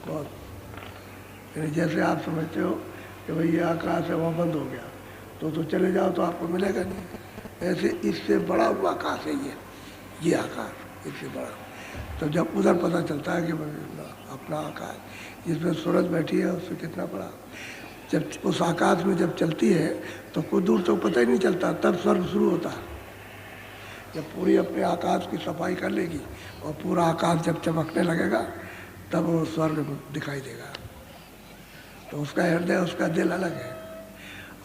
बहुत। यानी जैसे आप समझते हो कि भाई ये आकाश है वहाँ बंद हो गया तो चले जाओ तो आपको मिलेगा नहीं, ऐसे इससे बड़ा हुआ आकाश है ये आकाश इससे बड़ा। तो जब उधर पता चलता है कि अपना आकाश जिसमें सूरज बैठी है उससे कितना बड़ा, जब उस आकाश में जब चलती है तो कुछ दूर तक पता ही नहीं चलता, तब स्वर्ग शुरू होता है। जब पूरी अपने आकाश की सफाई कर लेगी और पूरा आकाश जब चमकने लगेगा तब वो स्वर्ग दिखाई देगा। तो उसका हृदय उसका दिल अलग है,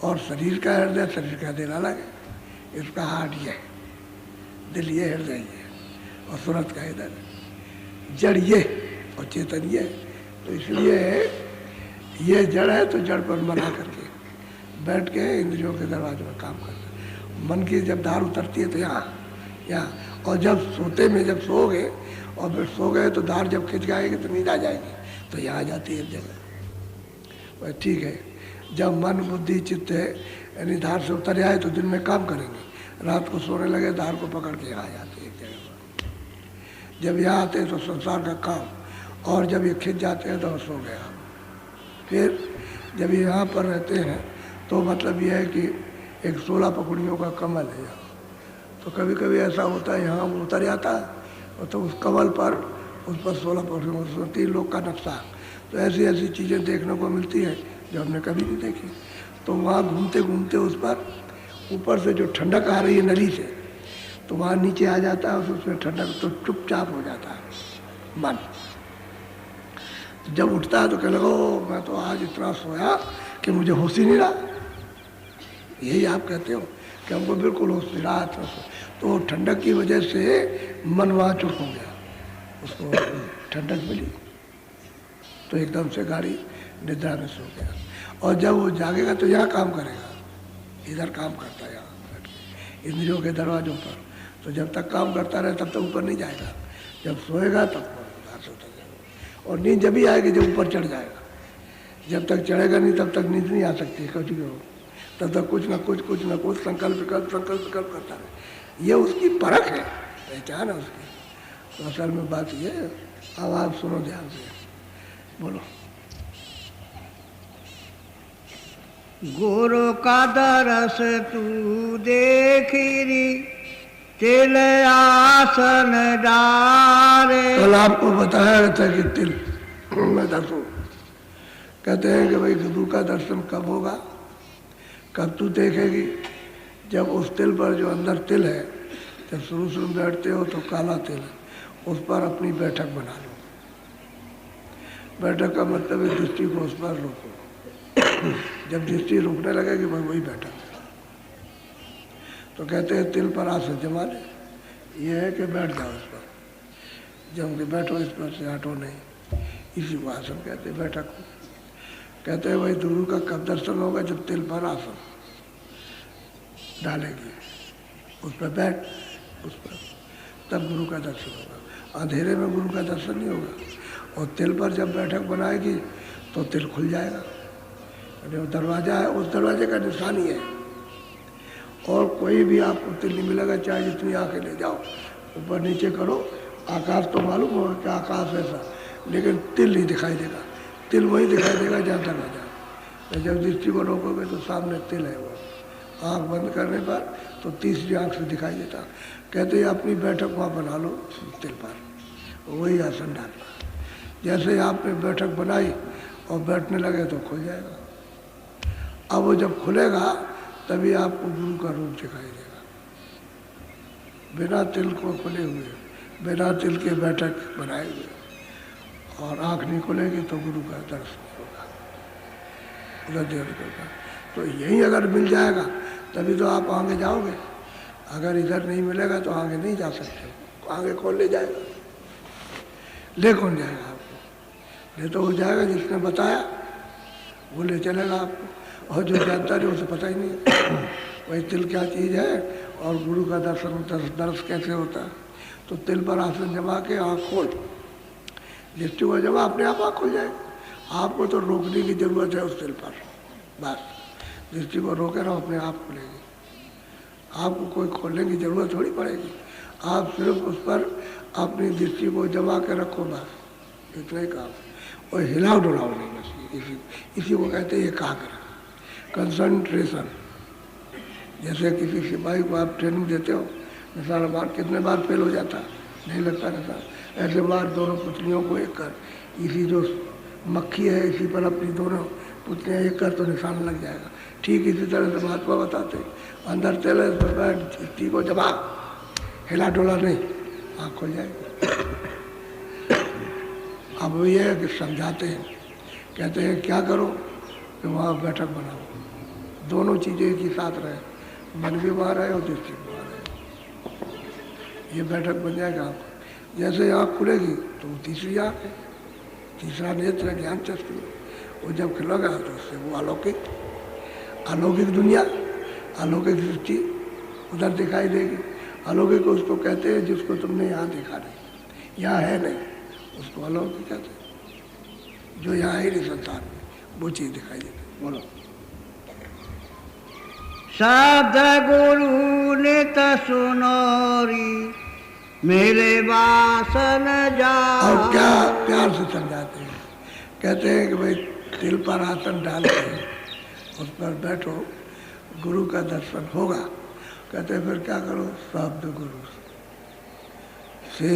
और शरीर का हृदय शरीर का दिल अलग है। इसका हार्ट ये है, दिल ये, हृदय ये, और सूरज का इधर जड़ ये और चेतन ये। तो इसलिए ये जड़ है तो जड़ पर मना करके बैठ के इंद्रियों के दरवाजे में काम करता है। मन की जब धार उतरती है तो यहाँ, और जब सोते में जब सोओगे और फिर सो गए तो धार जब खिंच जाएगी तो नींद आ जाएगी तो यहाँ आ जाती है जगह। ठीक है, जब मन बुद्धि चित्त है यानी धार से उतर जाए तो दिन में काम करेंगे, रात को सोने लगे धार को पकड़ के यहाँ आ जाते हैं एक जगह पर। जब यहाँ आते हैं तो संसार का काम, और जब ये खिंच जाते हैं तो सो गया। फिर जब ये यहाँ पर रहते हैं तो मतलब ये है कि एक 16 पकड़ियों का कमल है यहाँ। तो कभी कभी ऐसा होता है यहाँ वो उतर जाता है और तो उस कमल पर उस पर 16 पकड़ियों 3 लोग का नक्शा। तो ऐसी ऐसी चीज़ें देखने को मिलती हैं जो हमने कभी नहीं देखी। तो वहाँ घूमते घूमते उस पर ऊपर से जो ठंडक आ रही है नली से, तो वहाँ नीचे आ जाता है उसमें ठंडक, तो चुपचाप हो जाता है मन। जब उठता है तो कह लगा मैं तो आज इतना सोया कि मुझे होश ही नहीं रहा। यही आप कहते हो कि हमको बिल्कुल होश नहीं रहा था। तो ठंडक की वजह से मन वहाँ चुप हो गया, उसको ठंडक मिली तो एकदम से गाड़ी निद्रा में सो गया। और जब वो जागेगा तो यहाँ काम करेगा, इधर काम करता है यहाँ इंद्रियों के दरवाजों पर। तो जब तक काम करता रहे तब तक ऊपर नहीं जाएगा, जब सोएगा तब उधर से उतर जाएगा। और नींद जब भी आएगी जब ऊपर चढ़ जाएगा, जब तक चढ़ेगा नहीं तब तक नींद नहीं आ सकती कुछ भी हो, तब तक कुछ ना कुछ संकल्प विकल्प करता रहे। ये उसकी परख है, पहचान है उसकी। तो असल में बात ये है। अब आप सुनो ध्यान से, बोलो। गुरु का दरस तू देखी तिल आसन डारे। कल आपको बताया था कि तिल में दर्शन कहते हैं कि भाई गुरु का दर्शन कब होगा, कब तू देखेगी? जब उस तिल पर जो अंदर तिल है, जब शुरू बैठते हो तो काला तिल है, उस पर अपनी बैठक बना लो। बैठक का मतलब है दृष्टि को उस पर रोको। जब दृष्टि रुकने लगेगी भाई वही बैठक है। तो कहते हैं तिल पर आसन जमा ले। ये है कि बैठ जाओ इस पर, जम के बैठो, इस पर से हटो नहीं, इसी को आसन कहते हैं, बैठक को। कहते हैं भाई गुरु का कब दर्शन होगा? जब तिल पर आसन डालेगी, उस पर बैठ, उस पर, तब गुरु का दर्शन होगा। अंधेरे में गुरु का दर्शन नहीं होगा। और तिल पर जब बैठक बनाएगी तो तिल खुल जाएगा। जो दरवाजा है उस दरवाजे का निशान ही है, और कोई भी आपको तिल नहीं मिलेगा, चाहे जितनी आंखें ले जाओ, ऊपर नीचे करो। आकाश तो मालूम होगा कि आकाश ऐसा, लेकिन तिल नहीं दिखाई देगा। तिल वही दिखाई देगा जहाँ दरवाजा। तो जब दृष्टि को रोकोगे तो सामने तिल है, वो आँख बंद करने पर तो तीसरी आँख से दिखाई देता। कहते हैं अपनी बैठक वहाँ बना लो तिल पर, वही आसन डालना। जैसे आपने बैठक बनाई और बैठने लगे तो खुल जाएगा। अब वो जब खुलेगा तभी आपको गुरु का रूप दिखाई देगा। बिना तिल को खुले हुए, बिना तिल के बैठक बनाए हुए, और आँख नहीं खुलेगी तो गुरु का दर्शन होगा, उधर देर होगा। तो यही अगर मिल जाएगा तभी तो आप आगे जाओगे। अगर इधर नहीं मिलेगा तो आगे नहीं जा सकते। आगे कौन ले जाएगा? ले कौन जाएगा आपको? ले तो हो जाएगा जिसने बताया, वो ले चलेगा आपको। और जो जानता नहीं उसे पता ही नहीं है वही तिल क्या चीज़ है और गुरु का दर्श कैसे होता है। तो तिल पर आसन जमा के आँख खोल, दृष्टि को जमा, अपने आप आँख खुल जाएगी। आपको तो रोकने की ज़रूरत है उस तिल पर, बस दृष्टि को रोके रहो, अपने आप खुलेगी। आपको कोई खोलने की ज़रूरत थोड़ी पड़ेगी। आप सिर्फ उस पर अपनी दृष्टि को जमा के रखो, बस इतना ही काम। और हिलाओ डुलाओ नहीं बस, इसी को कहते हैं एकाग्र, कंसंट्रेशन। जैसे किसी सिपाही को आप ट्रेनिंग देते हो, निशाना मार, कितने बार फेल हो जाता, नहीं लगता निशाना, ऐसे मार दोनों पुतलियों को एक कर, इसी जो मक्खी है इसी पर अपनी दोनों पुतलियाँ एक कर तो निशान लग जाएगा। ठीक इसी तरह से महात्मा बताते अंदर तेल है तो बैठ, चिट्ठी को जमा, हिला डोला नहीं, आँख खुल जाएगी। अब ये है कि समझाते हैं, कहते हैं क्या करो कि वहाँ बैठक बनाओ, दोनों चीज़ें एक ही साथ रहे, मन भी वहाँ रहे और दृष्टि भी वहाँ रहे, ये बैठक बन जाएगा आपको। जैसे आँख खुलेगी तो वो तीसरी आँख है, तीसरा नेत्र है, ज्ञान चक्षु, वो जब खुलेगा तो उससे वो अलौकिक, अलौकिक दुनिया, अलौकिक सृष्टि उधर दिखाई देगी। अलौकिक उसको कहते हैं जिसको तुमने यहाँ देखा नहीं, यहाँ है नहीं, उसको अलौकिक कहते हैं। जो यहाँ है नहीं संसार में, वो चीज़ दिखाई देती। बोलो। सद्गुरु नित सुनोरी मेरे वासन जा। और क्या प्यार से समझाते हैं, कहते हैं कि भाई तिल पर आसन डाल के उस पर बैठो, गुरु का दर्शन होगा। कहते हैं फिर क्या करो, शब्द गुरु से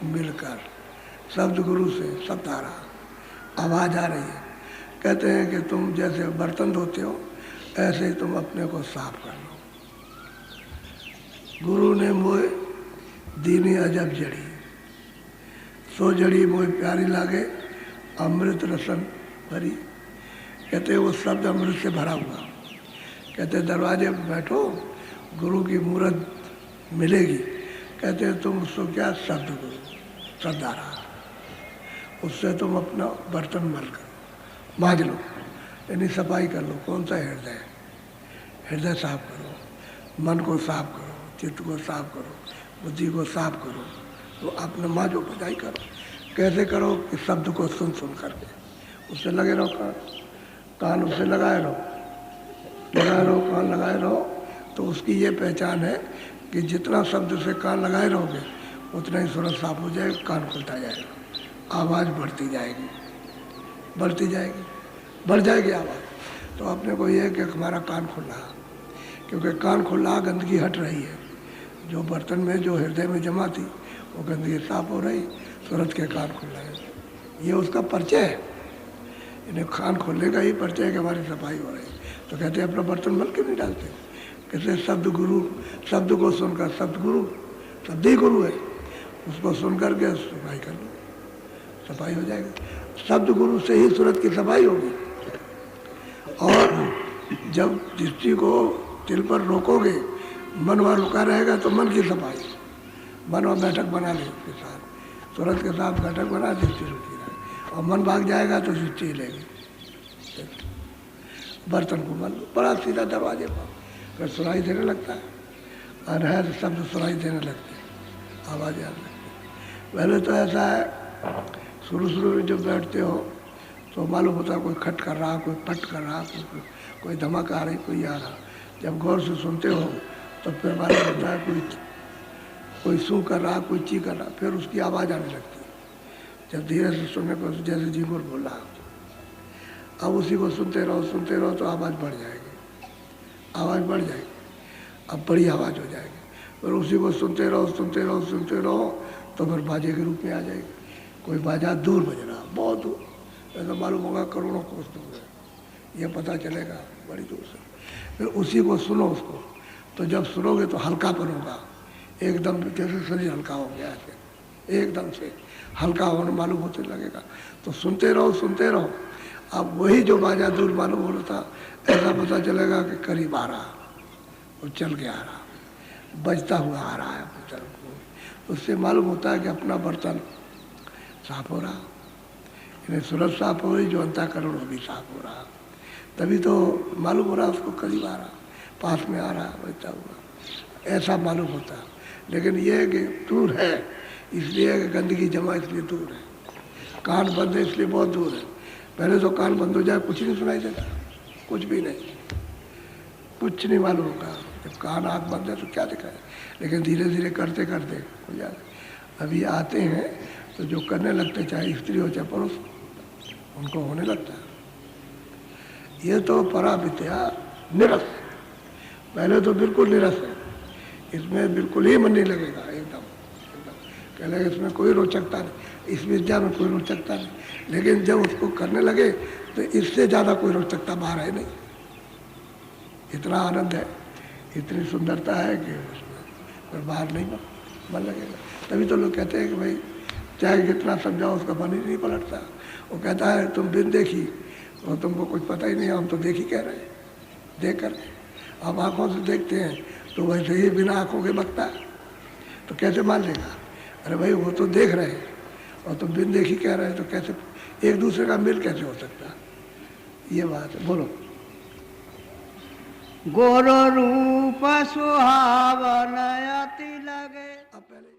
मिलकर, शब्द गुरु से शब्द आ रहा, आवाज़ आ रही है। कहते हैं कि तुम जैसे बर्तन धोते हो ऐसे ही तुम अपने को साफ कर लो। गुरु ने मोए दीनी अजब जड़ी, सो जड़ी मोए प्यारी लागे, अमृत रसन भरी। कहते वो शब्द अमृत से भरा हुआ। कहते दरवाजे पर बैठो, गुरु की मूर्त मिलेगी। कहते तुम उसको क्या, शब्द गुरु, शब्द आ रहा, उससे तुम अपना बर्तन मल करो, मांज लो, यानी सफाई कर लो। कौन सा हृदय, हृदय साफ करो, मन को साफ करो, चित्त को साफ करो, बुद्धि को साफ करो, तो अपने मांझो, बजाई करो। कैसे करो कि शब्द को सुन सुन करके, उससे लगे रहो, कान उससे लगाए रहो, कान लगाए रहो। तो उसकी ये पहचान है कि जितना शब्द से कान लगाए रहोगे उतना ही सूरत साफ हो जाएगा, कान खुलता जाएगा, आवाज़ बढ़ती जाएगी, बढ़ती जाएगी, बढ़ जाएगी आवाज़। तो अपने को ये है कि हमारा कान खुल रहा, क्योंकि कान खुल रहा, गंदगी हट रही है, जो बर्तन में, जो हृदय में जमा थी वो गंदगी साफ हो रही, सूरत के कान खुल रहे हैं। ये उसका परिचय है, इन्हें कान खोलने का ही परिचय है कि हमारी सफाई हो रही है। तो कहते हैं अपना बर्तन मल के नहीं डालते, कहते शब्द गुरु, शब्द को सुनकर, शब्द गुरु, शब्द ही गुरु है, उसको सुन करके सफाई कर लो, सफाई हो जाएगी। शब्द गुरु से ही सूरत की सफाई होगी। और जब दृष्टि को दिल पर रोकोगे, मन वहाँ रुका रहेगा तो मन की सफाई, मन वहाँ बैठक बना ले उसके साथ, सूरत के साथ बैठक बना, दृष्टि रुकी रहे, और मन भाग जाएगा तो दृष्टि हिलेगी। बर्तन को मन बड़ा सीधा दरवाजे पर, फिर सुनाई देने लगता है, अनहद शब्द सुनाई देने लगते हैं, आवाज़ें आने लगती है। पहले तो ऐसा है, शुरू में जब बैठते हो तो मालूम होता है कोई खट कर रहा, कोई पट कर रहा, कोई धमाका आ रही, कोई आ रहा। जब गौर से सुनते हो तो फिर मालूम होता है कोई सू कर रहा, कोई ची कर रहा, फिर उसकी आवाज़ आने लगती है। जब धीरे से सुनने पर जैसे झिंगुर बोल रहा, अब उसी को सुनते रहो तो आवाज़ बढ़ जाएगी, आवाज़ बढ़ जाएगी, अब बड़ी आवाज़ हो जाएगी। फिर उसी को सुनते रहो तो फिर बाजे के रूप में आ जाएगी। कोई बाजा दूर बज रहा, बहुत दूर, ऐसा मालूम होगा करोड़ों कोस दूर है, ये पता चलेगा बड़ी दूर से। फिर उसी को सुनो, उसको तो जब सुनोगे तो हल्कापन होगा, एकदम जैसे शरीर हल्का हो गया है, एकदम से हल्का होने मालूम होते लगेगा। तो सुनते रहो, अब वही जो बाजा दूर मालूम हो रहा था, ऐसा पता चलेगा कि करीब आ रहा, वो चल के आ रहा, बजता हुआ आ रहा है अपनी तरफ को। उससे मालूम होता है कि अपना बर्तन साफ हो रहा, इन्हें सूरत साफ हो रही, जो अंतःकरण वो भी साफ हो रहा, तभी तो मालूम हो रहा उसको करीब आ रहा, पास में आ रहा, बजता हुआ, ऐसा मालूम होता। लेकिन ये है कि दूर है, इसलिए कि गंदगी जमा, इसलिए दूर है। कान बंद है इसलिए बहुत दूर है। पहले तो कान बंद हो जाए, कुछ नहीं सुनाई देता, कुछ भी नहीं, कुछ नहीं मालूम होगा। जब कान आँख बंद है तो क्या दिखाए, लेकिन धीरे धीरे करते हो जाता। अभी आते हैं तो जो करने लगते, चाहे स्त्री हो चाहे पुरुष, उनको होने लगता है। ये तो परा विद्या निरस, पहले तो बिल्कुल निरस है, इसमें बिल्कुल ही मन नहीं लगेगा, एकदम एकदम कह लगे इसमें कोई रोचकता नहीं, इस विद्या में कोई रोचकता नहीं। लेकिन जब उसको करने लगे तो इससे ज़्यादा कोई रोचकता बाहर है नहीं। इतना आनंद है, इतनी सुंदरता है कि उसमें फिर बाहर नहीं मन लगेगा। तभी तो लोग कहते हैं कि भाई चाहे कितना समझाओ उसका मन ही नहीं पलटता। वो कहता है तुम बिन देखी और तुमको कुछ पता ही नहीं, हम तो देख ही कह रहे हैं, देख कर आप आँखों से देखते हैं तो वैसे ही बिना आँखों के बकता है, तो कैसे मान लेगा? अरे भाई वो तो देख रहे हैं और तुम बिन देखी कह रहे हैं, तो कैसे एक दूसरे का मिल कैसे हो सकता है? ये बात है। बोलो। गोर रूप सुहावन अति लगे। अब पहले